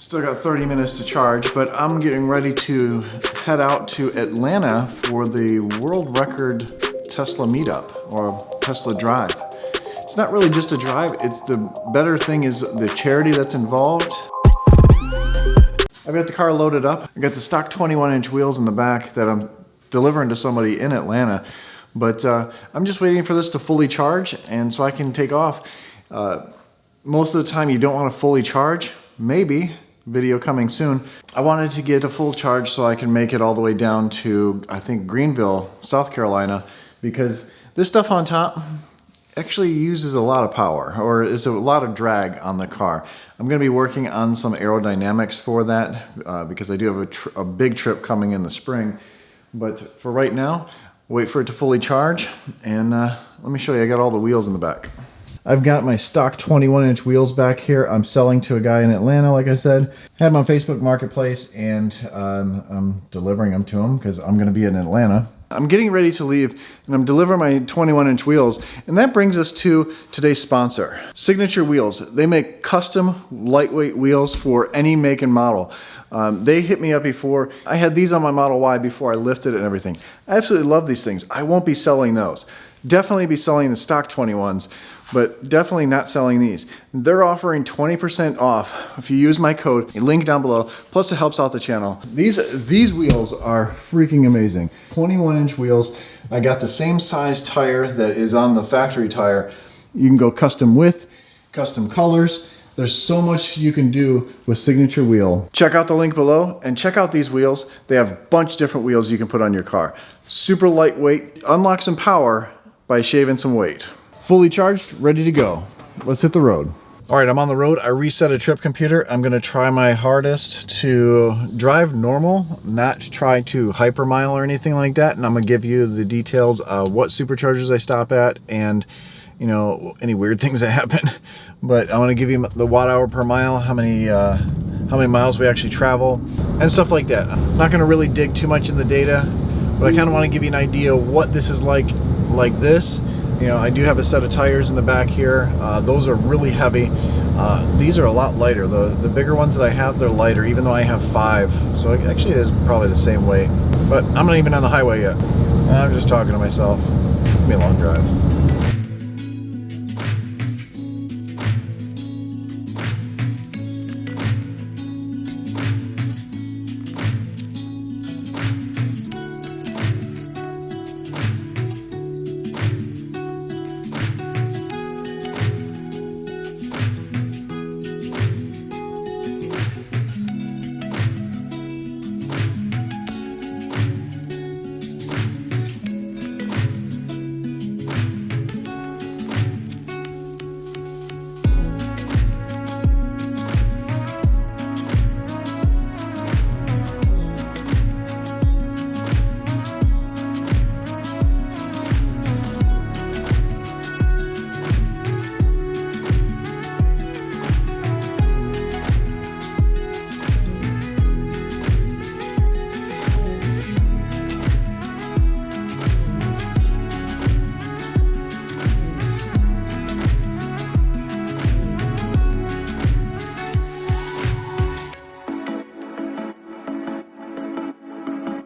Still got 30 minutes to charge, but I'm getting ready to head out to Atlanta for the world record Tesla meetup, or Tesla drive. It's not really just a drive, it's the better thing is the charity that's involved. I've got the car loaded up. I got the stock 21-inch wheels in the back that I'm delivering to somebody in Atlanta, but I'm just waiting for this to fully charge and so I can take off. Most of the time you don't want to fully charge, maybe. Video coming soon. I wanted to get a full charge so I can make it all the way down to, I think, Greenville, South Carolina, because this stuff on top actually uses a lot of power, or is a lot of drag on the car. I'm going to be working on some aerodynamics for that because I do have a big trip coming in the spring. But for right now, wait for it to fully charge, and let me show you. I got all the wheels in the back. I've got my stock 21-inch wheels back here. I'm selling to a guy in Atlanta, like I said. I have them on Facebook Marketplace, and I'm delivering them to him because I'm going to be in Atlanta. I'm getting ready to leave, and I'm delivering my 21-inch wheels, and that brings us to today's sponsor, Signature Wheels. They make custom lightweight wheels for any make and model. They hit me up before. I had these on my Model Y before I lifted it and everything. I absolutely love these things. I won't be selling those. Definitely be selling the stock 21s, but definitely not selling these. They're offering 20% off if you use my code, link down below, plus it helps out the channel. These wheels are freaking amazing. 21-inch wheels. I got the same size tire that is on the factory tire. You can go custom width, custom colors. There's so much you can do with Signature Wheel. Check out the link below and check out these wheels. They have a bunch of different wheels you can put on your car. Super lightweight, unlock some power by shaving some weight. Fully charged, ready to go. Let's hit the road. All right, I'm on the road. I reset a trip computer. I'm gonna try my hardest to drive normal, not try to hypermile or anything like that. And I'm gonna give you the details of what superchargers I stop at and you any weird things that happen. But I want to give you the watt hour per mile, how many miles we actually travel, and stuff like that. I'm not going to really dig too much in the data, but I kind of want to give you an idea what this is like this. I do have a set of tires in the back here. Those are really heavy. These are a lot lighter. The bigger ones that I have, they're lighter, even though I have 5. So it actually is probably the same weight. But I'm not even on the highway yet. I'm just talking to myself. It's gonna be a long drive.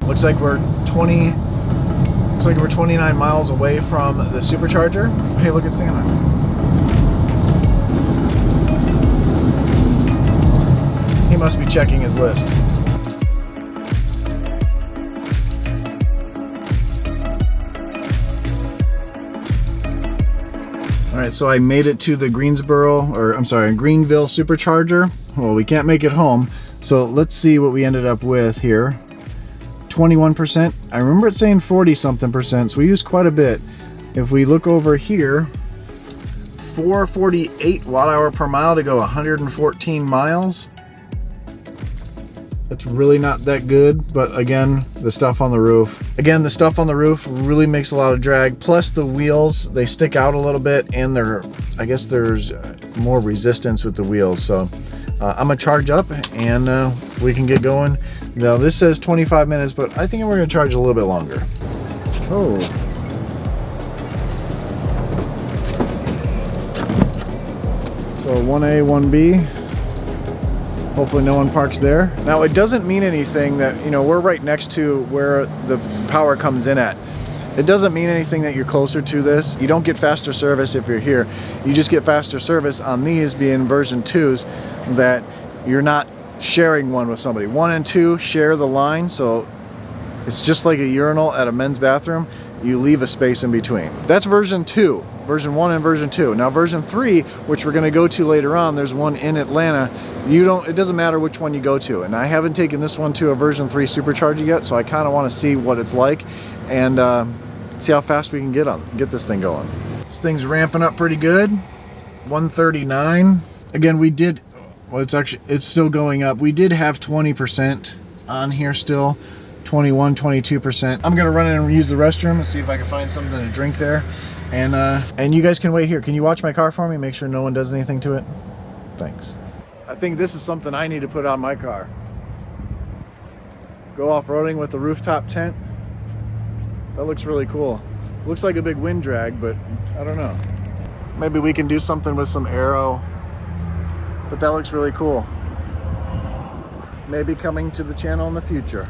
Looks like we're 29 miles away from the Supercharger. Hey, look at Santa. He must be checking his list. All right, so I made it to the Greenville Supercharger. Well, we can't make it home, so let's see what we ended up with here. 21%. I remember it saying 40-something%, so we used quite a bit. If we look over here, 448 watt hour per mile to go 114 miles. That's really not that good, but again, the stuff on the roof. Again, the stuff on the roof really makes a lot of drag. Plus the wheels, they stick out a little bit, and I guess there's more resistance with the wheels. So I'm gonna charge up and we can get going. Now this says 25 minutes, but I think we're gonna charge a little bit longer. Oh. So 1A, 1B. Hopefully no one parks there. Now it doesn't mean anything that, you know, we're right next to where the power comes in at. It doesn't mean anything that you're closer to this. You don't get faster service if you're here. You just get faster service on these being version 2s that you're not sharing one with somebody. 1 and 2 share the line, so it's just like a urinal at a men's bathroom. You leave a space in between. That's version 2, version 1 and version 2. Now version 3, which we're gonna go to later on, there's one in Atlanta. It doesn't matter which one you go to. And I haven't taken this one to a version 3 Supercharger yet, so I kinda wanna see what it's like and see how fast we can get this thing going. This thing's ramping up pretty good. 139. Again, it's still going up. We did have 20% on here still. 21, 22%. I'm gonna run in and use the restroom and see if I can find something to drink there. And you guys can wait here. Can you watch my car for me? Make sure no one does anything to it. Thanks. I think this is something I need to put on my car. Go off-roading with the rooftop tent. That looks really cool. Looks like a big wind drag, but I don't know. Maybe we can do something with some aero, but that looks really cool. Maybe coming to the channel in the future.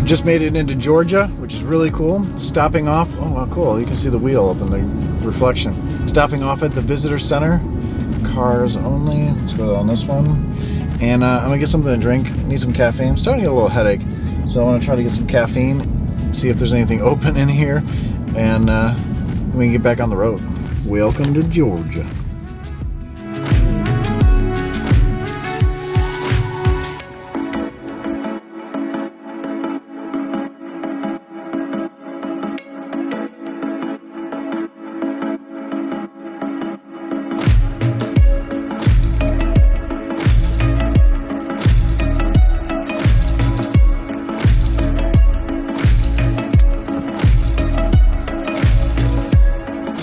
Just made it into Georgia, which is really cool. Stopping off, oh wow, cool, you can see the wheel up in the reflection. Stopping off at the visitor center, cars only, let's go on this one. And I'm gonna get something to drink, need some caffeine. I'm starting to get a little headache, so I wanna try to get some caffeine, see if there's anything open in here, and we can get back on the road. Welcome to Georgia.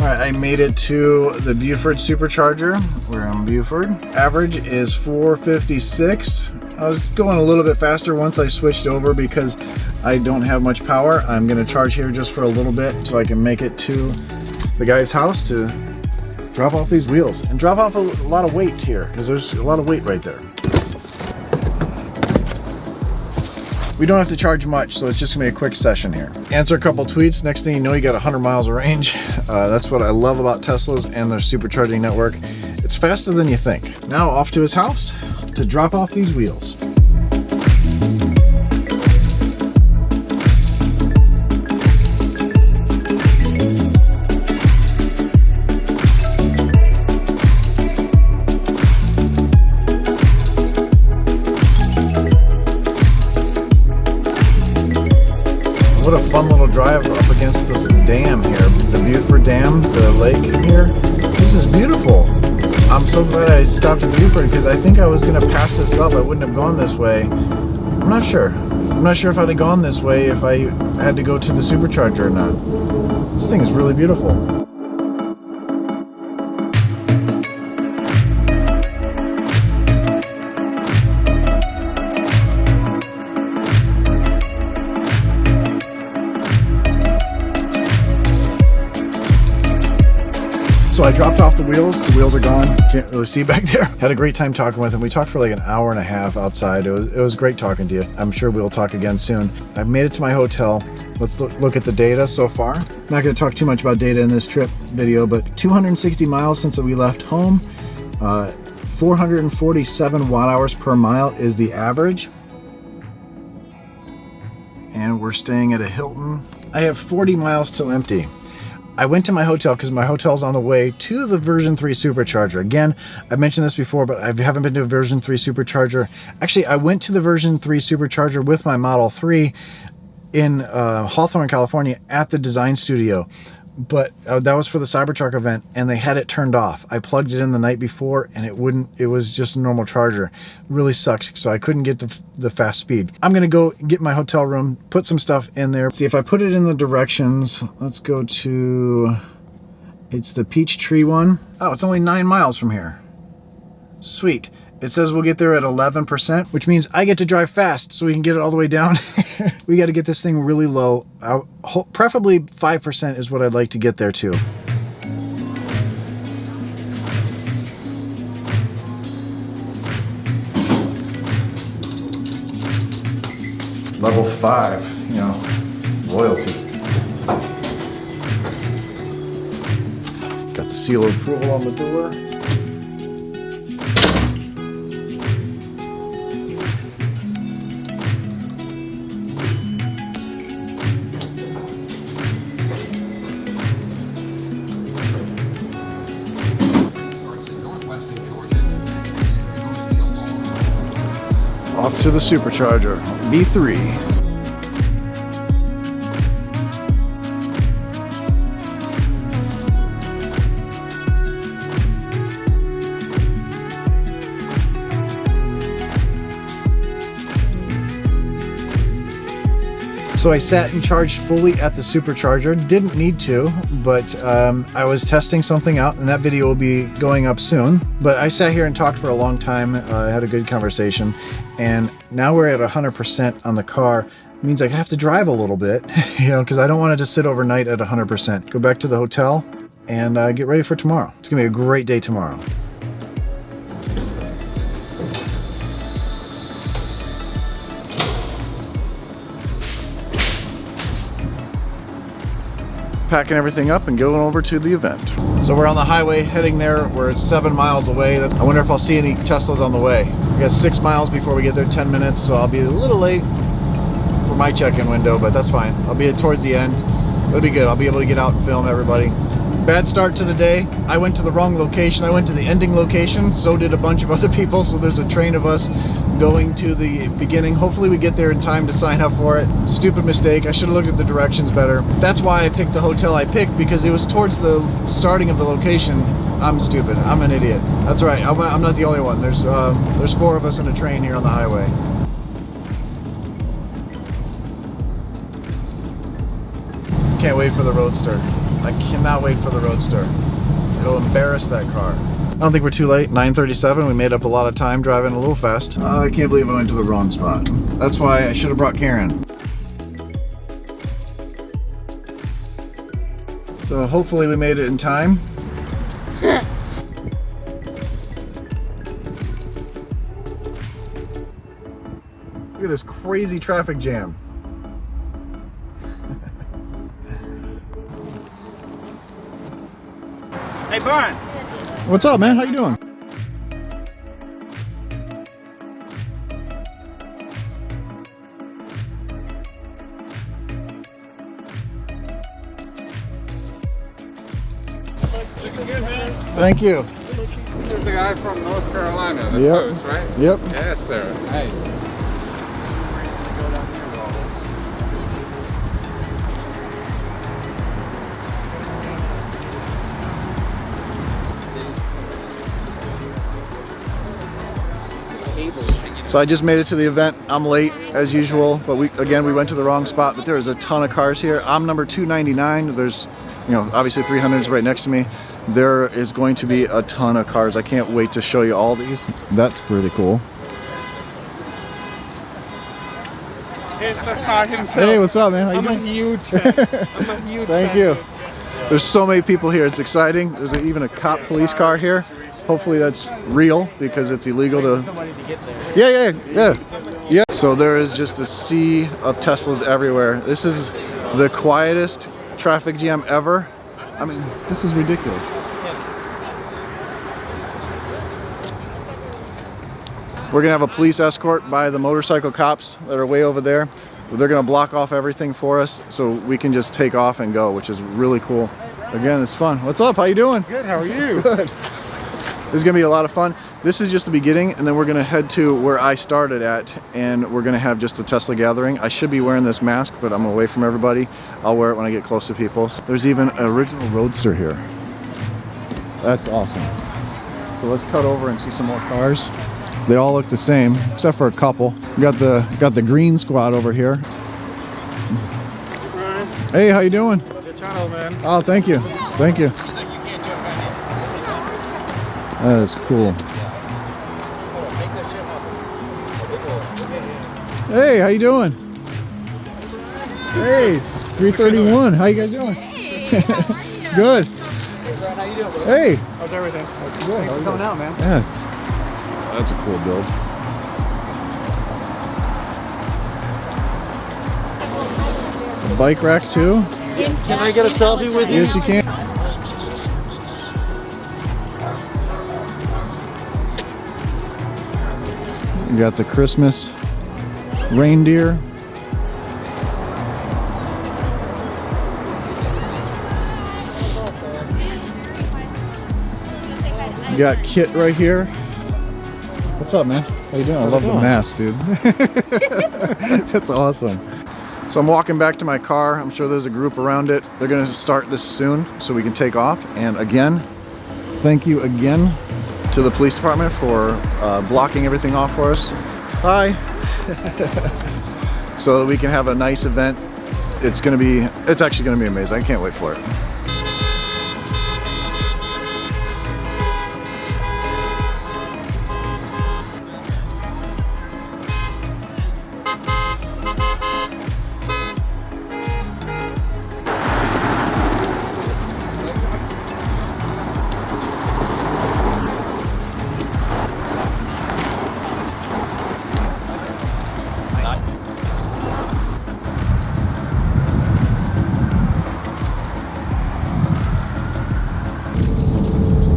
I made it to the Buford Supercharger. We're in Buford. Average is 456. I was going a little bit faster once I switched over because I don't have much power. I'm gonna charge here just for a little bit so I can make it to the guy's house to drop off these wheels and drop off a lot of weight here because there's a lot of weight right there. We don't have to charge much, so it's just gonna be a quick session here. Answer a couple tweets, next thing you know you got 100 miles of range. That's what I love about Teslas and their supercharging network. It's faster than you think. Now off to his house to drop off these wheels. What a fun little drive up against this dam here. The Buford Dam, the lake here. This is beautiful. I'm so glad I stopped at Buford because I think I was going to pass this up. I wouldn't have gone this way. I'm not sure. I'm not sure if I'd have gone this way if I had to go to the Supercharger or not. This thing is really beautiful. So I dropped off the wheels are gone, can't really see back there. Had a great time talking with him. We talked for like an hour and a half outside. It was great talking to you. I'm sure we'll talk again soon. I've made it to my hotel. Let's look at the data so far. I'm not gonna talk too much about data in this trip video, but 260 miles since we left home. 447 watt hours per mile is the average. And we're staying at a Hilton. I have 40 miles till empty. I went to my hotel because my hotel's on the way to the version 3 Supercharger. Again, I've mentioned this before, but I haven't been to a version 3 Supercharger. Actually, I went to the version 3 Supercharger with my Model 3 in Hawthorne, California at the design studio. But that was for the Cybertruck event, and they had it turned off. I plugged it in the night before, and it was just a normal charger. It really sucks, so I couldn't get the fast speed. I'm gonna go get my hotel room, put some stuff in there. See if I put it in the directions. Let's go to, it's the Peachtree one. Oh, it's only 9 miles from here. Sweet. It says we'll get there at 11%, which means I get to drive fast so we can get it all the way down. We got to get this thing really low. Preferably 5% is what I'd like to get there to. Level 5, you know, royalty. Got the seal of approval on the door. Off to the Supercharger, B3. So I sat and charged fully at the Supercharger. Didn't need to, but I was testing something out, and that video will be going up soon. But I sat here and talked for a long time. I had a good conversation, and now we're at 100% on the car. It means I have to drive a little bit, you know, because I don't want it to sit overnight at 100%. Go back to the hotel and get ready for tomorrow. It's gonna be a great day tomorrow. Packing everything up and going over to the event. So we're on the highway heading there. We're 7 miles away. I wonder if I'll see any Teslas on the way. We got 6 miles before we get there, 10 minutes, so I'll be a little late for my check-in window, but that's fine. I'll be towards the end. It'll be good. I'll be able to get out and film everybody. Bad start to the day. I went to the wrong location. I went to the ending location. So did a bunch of other people. So there's a train of us going to the beginning. Hopefully we get there in time to sign up for it. Stupid mistake. I should have looked at the directions better. That's why I picked the hotel I picked, because it was towards the starting of the location. I'm stupid. I'm an idiot. That's right. I'm not the only one. There's 4 of us in a train here on the highway. Can't wait for the Roadster. I cannot wait for the Roadster. It'll embarrass that car. I don't think we're too late. 9:37. We made up a lot of time driving a little fast. I can't believe I went to the wrong spot. That's why I should have brought Karen. So hopefully we made it in time. Look at this crazy traffic jam. Hey, Brian. What's up, man? How you doing? Looking good, man. Thank you. This is the guy from North Carolina, the Yep. post, right? Yep. Yes, sir. Nice. So I just made it to the event. I'm late as usual, but we went to the wrong spot, but there's a ton of cars here. I'm number 299. There's, you know, obviously 300 is right next to me. There is going to be a ton of cars. I can't wait to show you all these. That's pretty cool. Here's the star himself. Hey, what's up, man? How you I'm doing? a huge fan. I'm a huge Thank fan. you. There's so many people here. It's exciting. There's even a cop police car here. Hopefully that's real, because it's illegal to... Somebody to get there. Yeah. So there is just a sea of Teslas everywhere. This is the quietest traffic jam ever. I mean, this is ridiculous. We're gonna have a police escort by the motorcycle cops that are way over there. They're gonna block off everything for us so we can just take off and go, which is really cool. Again, it's fun. What's up? How you doing? Good, how are you? Good. This is gonna be a lot of fun. This is just the beginning, and then we're gonna head to where I started at, and we're gonna have just a Tesla gathering. I should be wearing this mask, but I'm away from everybody. I'll wear it when I get close to people. There's even an original Roadster here. That's awesome. So let's cut over and see some more cars. They all look the same, except for a couple. Got the green squad over here. Hey, how you doing? Good channel, man. Oh, thank you. Thank you. That is cool. Hey, how you doing? Hey, 331. How you guys doing? Hey, how are you? Good. How you doing? Hey. How's everything? Good. Thanks for coming out, man. Yeah. That's a cool build. A bike rack too? Can I get a selfie with Yes, you can. You got the Christmas reindeer. You got Kit right here. What's up, man? How you doing? I love the mask, dude. That's awesome. So I'm walking back to my car. I'm sure there's a group around it. They're gonna start this soon so we can take off. And again, thank you again to the police department for blocking everything off for us. Hi. So that we can have a nice event. It's actually gonna be amazing. I can't wait for it.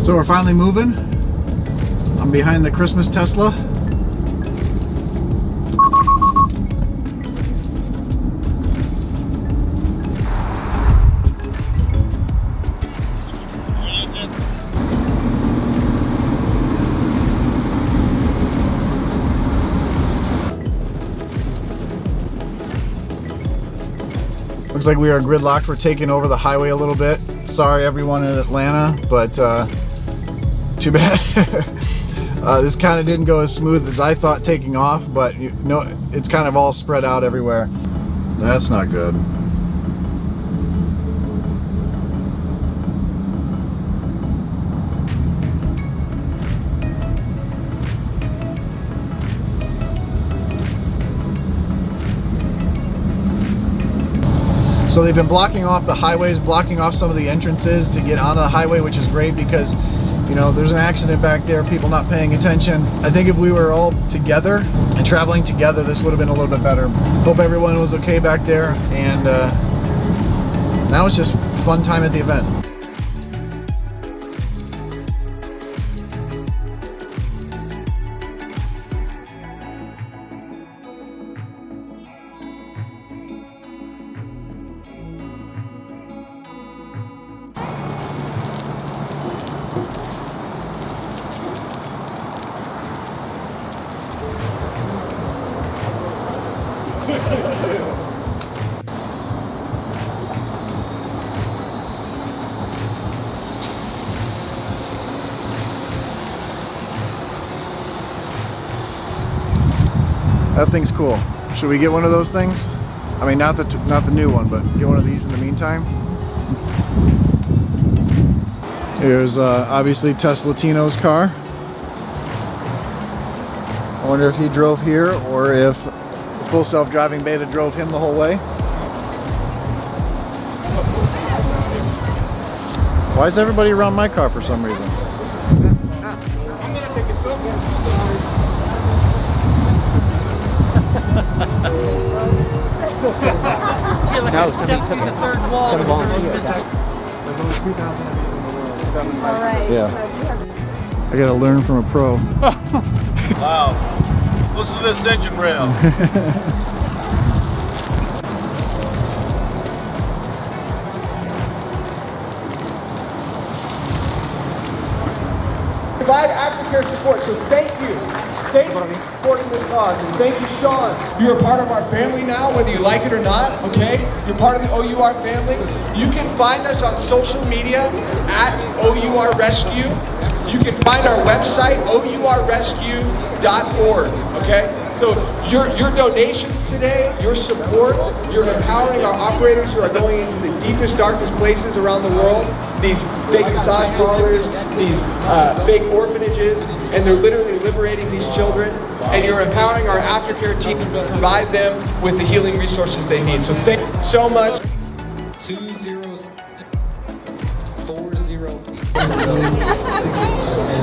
So we're finally moving. I'm behind the Christmas Tesla. Looks like we are gridlocked. We're taking over the highway a little bit. Sorry everyone in Atlanta, but too bad. This kind of didn't go as smooth as I thought taking off, but you know, it's kind of all spread out everywhere. That's not good. So they've been blocking off the highways, blocking off some of the entrances to get onto the highway, which is great because, you know, there's an accident back there, people not paying attention. I think if we were all together and traveling together, this would have been a little bit better. Hope everyone was okay back there, and now it's just fun time at the event. That thing's cool. Should we get one of those things? I mean, not the new one, but get one of these in the meantime. Here's obviously Teslatino's car. I wonder if he drove here or if the full self-driving beta drove him the whole way. Why is everybody around my car for some reason? No, somebody took the third wall. Some volunteers. All right. Yeah. So we have I gotta learn from a pro. Wow. Listen to this engine rail. provide aftercare support. So thank you. Thank you for supporting this cause. And thank you, Sean. You're a part of our family now, whether you like it or not, okay? You're part of the OUR family. You can find us on social media at OUR Rescue. You can find our website, OURrescue.org, okay? So your donations today, your support, you're empowering our operators who are going into the deepest, darkest places around the world, these fake massage parlors, these fake orphanages, and they're literally liberating these children, and you're empowering our aftercare team to provide them with the healing resources they need. So thank you so much. 2040.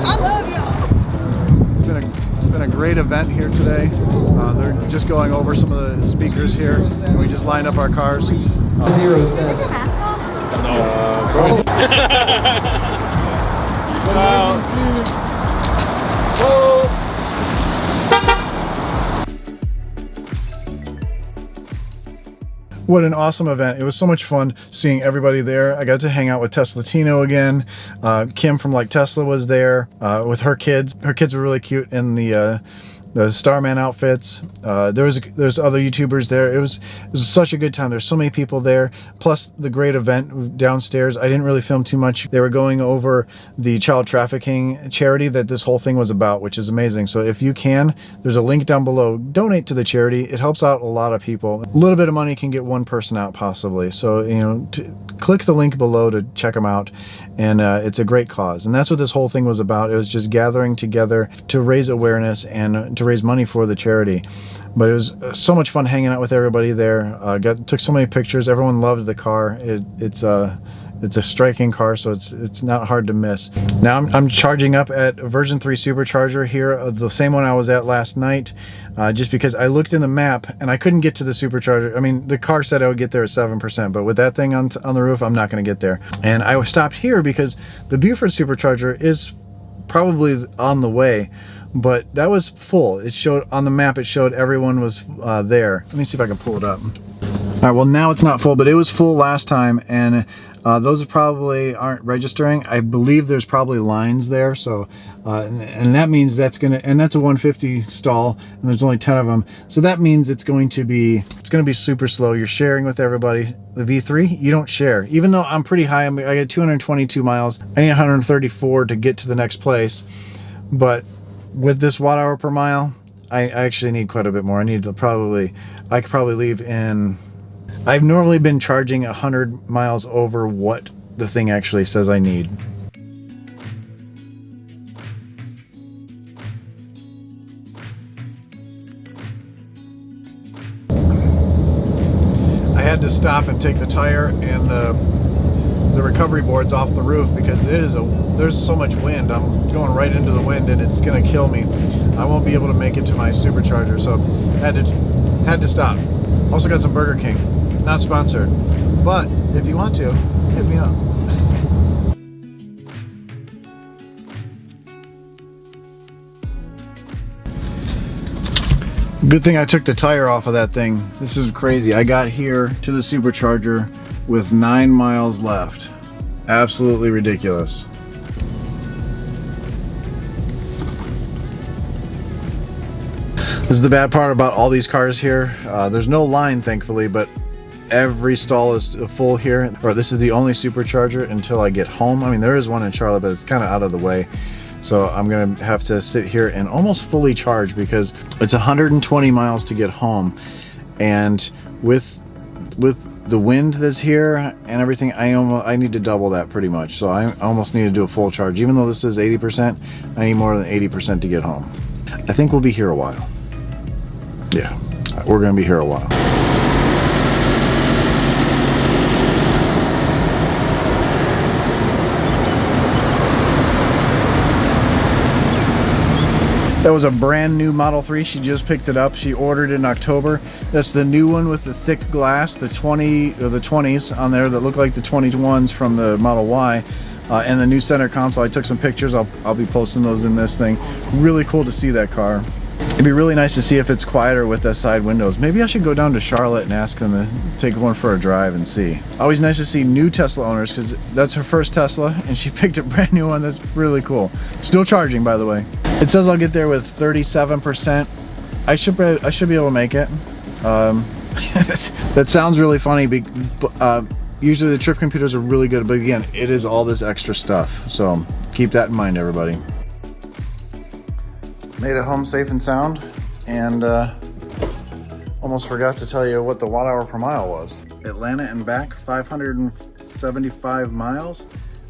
I love y'all. It's been a great event here today. They're just going over some of the speakers here. We just lined up our cars. 07. What an awesome event. It was so much fun seeing everybody there. I got to hang out with Tesla Tino again. Kim from Like Tesla was there with her kids. Her kids were really cute in the Starman outfits. There's other YouTubers there. It was such a good time. There's so many people there, plus the great event downstairs. I didn't really film too much. They were going over the child trafficking charity that this whole thing was about, which is amazing. So if you can, there's a link down below. Donate to the charity. It helps out a lot of people. A little bit of money can get one person out possibly. So, you know, click the link below to check them out. And it's a great cause. And that's what this whole thing was about. It was just gathering together to raise awareness and to raise money for the charity. But it was so much fun hanging out with everybody there. Took so many pictures. Everyone loved the car. It's a striking car, so it's not hard to miss. Now I'm charging up at version 3 Supercharger here, the same one I was at last night, just because I looked in the map and I couldn't get to the Supercharger. I mean, the car said I would get there at 7%, but with that thing on the roof, I'm not going to get there. And I stopped here because the Buford Supercharger is probably on the way, but that was full. It showed on the map, it showed everyone was there. Let me see if I can pull it up. All right, well now it's not full, but it was full last time, and those probably aren't registering. I believe there's probably lines there, so and that means that's a 150 stall, and there's only 10 of them, so that means it's going to be super slow. You're sharing with everybody. The V3, you don't share, even though I'm pretty high. I got 222 miles. I need 134 to get to the next place, but with this watt-hour per mile, I actually need quite a bit more. I could probably leave in. I've normally been charging 100 miles over what the thing actually says I need. I had to stop and take the tire and the recovery boards off the roof because there's so much wind. I'm going right into the wind and it's gonna kill me. I won't be able to make it to my Supercharger, so had to stop. Also got some Burger King. Not sponsored, but if you want to, hit me up. Good thing I took the tire off of that thing. This is crazy. I got here to the Supercharger with 9 miles left. Absolutely ridiculous. This is the bad part about all these cars here. There's no line, thankfully, but every stall is full here. Or this is the only Supercharger until I get home. I mean, there is one in Charlotte, but it's kind of out of the way. So I'm gonna have to sit here and almost fully charge because it's 120 miles to get home. And with the wind that's here and everything, I need to double that pretty much. So I almost need to do a full charge. Even though this is 80%, I need more than 80% to get home. I think we'll be here a while. Yeah, we're gonna be here a while. That was a brand new Model 3. She just picked it up. She ordered it in October. That's the new one with the thick glass, the 20s on there that look like the 21s from the Model Y, and the new center console. I took some pictures. I'll be posting those in this thing. Really cool to see that car. It'd be really nice to see if it's quieter with the side windows. Maybe I should go down to Charlotte and ask them to take one for a drive and see. Always nice to see new Tesla owners because that's her first Tesla and she picked a brand new one. That's really cool. Still charging, by the way. It says I'll get there with 37%. I should be able to make it. That sounds really funny. Usually the trip computers are really good, but again, it is all this extra stuff. So keep that in mind, everybody. Made it home safe and sound, and almost forgot to tell you what the watt-hour per mile was. Atlanta and back, 575 miles.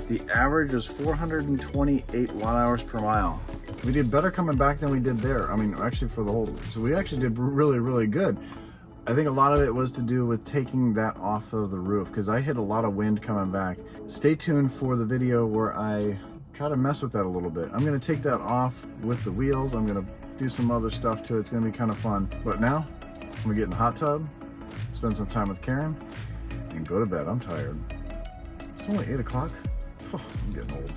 The average was 428 watt-hours per mile. We did better coming back than we did there. I mean, actually for the whole, so we actually did really, really good. I think a lot of it was to do with taking that off of the roof because I hit a lot of wind coming back. Stay tuned for the video where I try to mess with that a little bit. I'm gonna take that off with the wheels. I'm gonna do some other stuff to it. It's gonna be kind of fun. But now, I'm gonna get in the hot tub, spend some time with Karen, and go to bed. I'm tired. It's only 8 o'clock. I'm getting old.